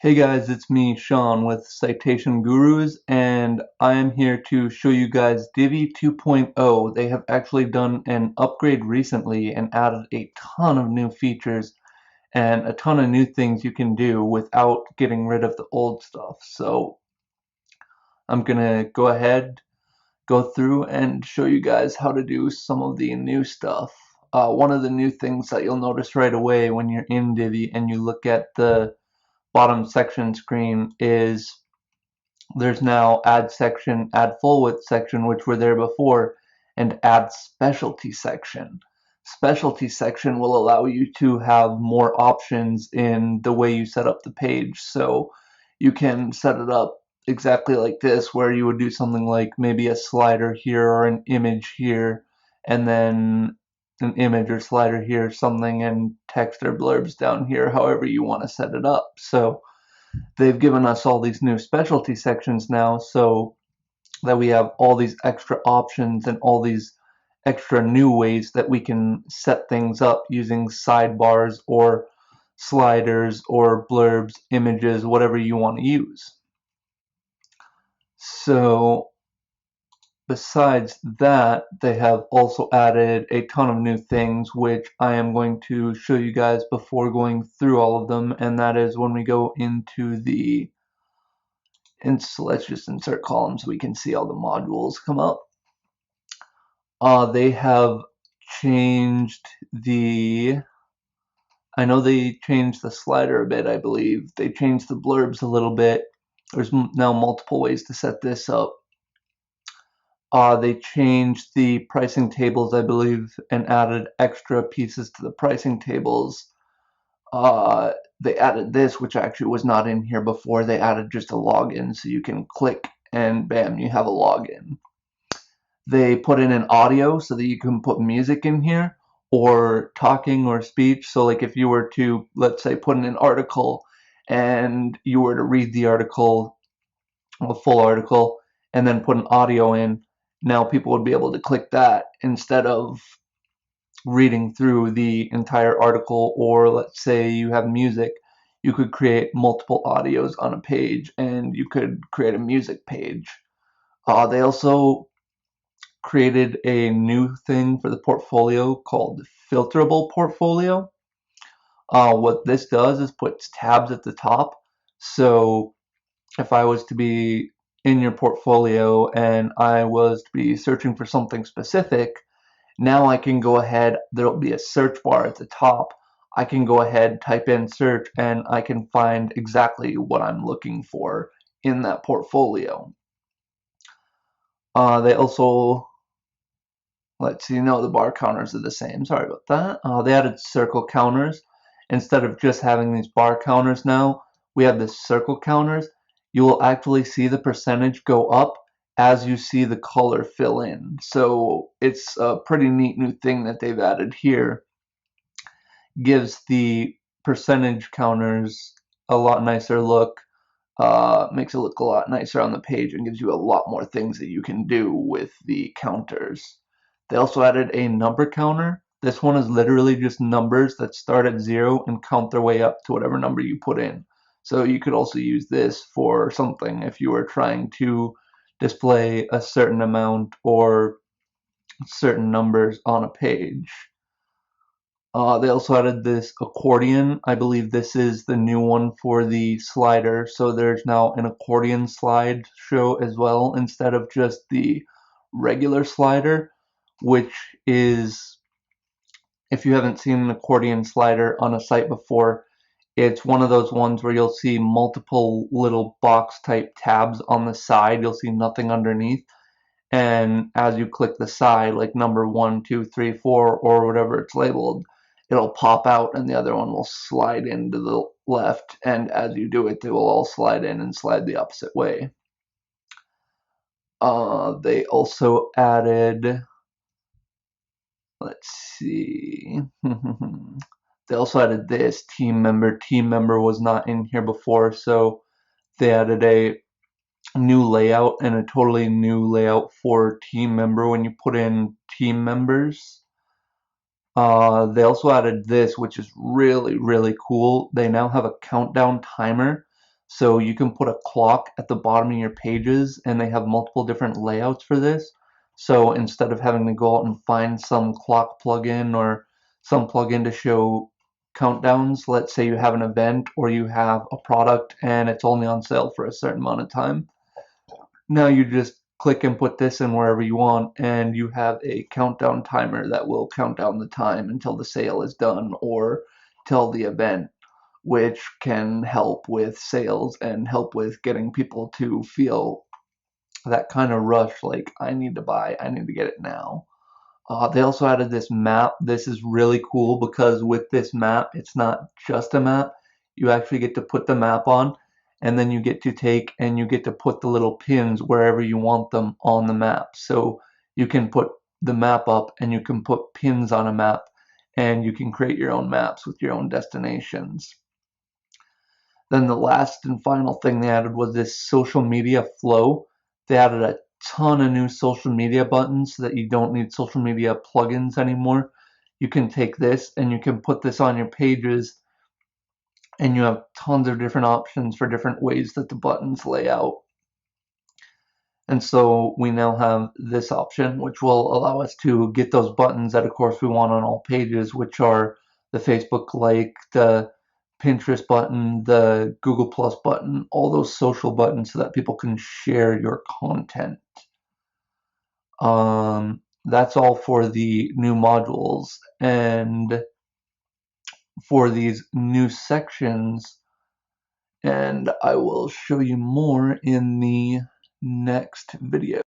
Hey guys, it's me, Sean, with Citation Gurus, and I am here to show you guys Divi 2.0. They have actually done an upgrade recently and added a ton of new features and a ton of new things you can do without getting rid of the old stuff. So I'm gonna go ahead, go through and show you guys how to do some of the new stuff. One of the new things that you'll notice right away when you're in Divi and you look at the bottom section screen is there's now add section, add full width section, which were there before, and add specialty section. Specialty section will allow you to have more options in the way you set up the page. So you can set it up exactly like this, where you would do something like maybe a slider here or an image here, and then an image or slider here, something, and text or blurbs down here, however you want to set it up. So they've given us all these new specialty sections now so that we have all these extra options and all these extra new ways that we can set things up using sidebars or sliders or blurbs, images, whatever you want to use. So besides that, they have also added a ton of new things, which I am going to show you guys before going through all of them, and that is when we go into the and so let's just insert columns so we can see all the modules come up. They have changed I know they changed the slider a bit, I believe. They changed the blurbs a little bit. There's now multiple ways to set this up. They changed the pricing tables, I believe, and added extra pieces to the pricing tables. They added this, which actually was not in here before. They added just a login, so you can click and bam, you have a login. They put in an audio so that you can put music in here or talking or speech. So like if you were to, let's say, put in an article and you were to read the article, a full article, and then put an audio in, now people would be able to click that instead of reading through the entire article. Or let's say you have music, you could create multiple audios on a page and you could create a music page. They also created a new thing for the portfolio called filterable portfolio. What this does is puts tabs at the top. So if I was to be in your portfolio and I was to be searching for something specific, now I can go ahead, there'll be a search bar at the top. I can go ahead, type in search, and I can find exactly what I'm looking for in that portfolio. They also, let's see, no, the bar counters are the same. Sorry about that. They added circle counters. Instead of just having these bar counters now, we have the circle counters. You will actually see the percentage go up as you see the color fill in. So it's a pretty neat new thing that they've added here. Gives the percentage counters a lot nicer look. Makes it look a lot nicer on the page and gives you a lot more things that you can do with the counters. They also added a number counter. This one is literally just numbers that start at 0 and count their way up to whatever number you put in. So you could also use this for something if you were trying to display a certain amount or certain numbers on a page. They also added this accordion. I believe this is the new one for the slider. So there's now an accordion slide show as well instead of just the regular slider, which is, if you haven't seen an accordion slider on a site before, it's one of those ones where you'll see multiple little box type tabs on the side. You'll see nothing underneath. And as you click the side, like number 1, 2, 3, 4, or whatever it's labeled, it'll pop out and the other one will slide into the left. And as you do it, they will all slide in and slide the opposite way. They also added, let's see, they also added this team member. Team member was not in here before, so they added a new layout and a totally new layout for team member when you put in team members. They also added this, which is really, really cool. They now have a countdown timer. So you can put a clock at the bottom of your pages, and they have multiple different layouts for this. So instead of having to go out and find some clock plugin or some plugin to show countdowns, let's say you have an event or you have a product and it's only on sale for a certain amount of time. Now you just click and put this in wherever you want, and you have a countdown timer that will count down the time until the sale is done or till the event, which can help with sales and help with getting people to feel that kind of rush, like I need to buy, I need to get it now. They also added this map. This is really cool because with this map, it's not just a map. You actually get to put the map on, and then you get to take and you get to put the little pins wherever you want them on the map. So you can put the map up and you can put pins on a map, and you can create your own maps with your own destinations. Then the last and final thing they added was this social media flow. They added a ton of new social media buttons so that you don't need social media plugins anymore. You can take this and you can put this on your pages, and you have tons of different options for different ways that the buttons lay out. And so we now have this option, which will allow us to get those buttons that, of course, we want on all pages, which are the Facebook like, the Pinterest button, the Google Plus button, all those social buttons so that people can share your content. That's all for the new modules. And for these new sections, and I will show you more in the next video.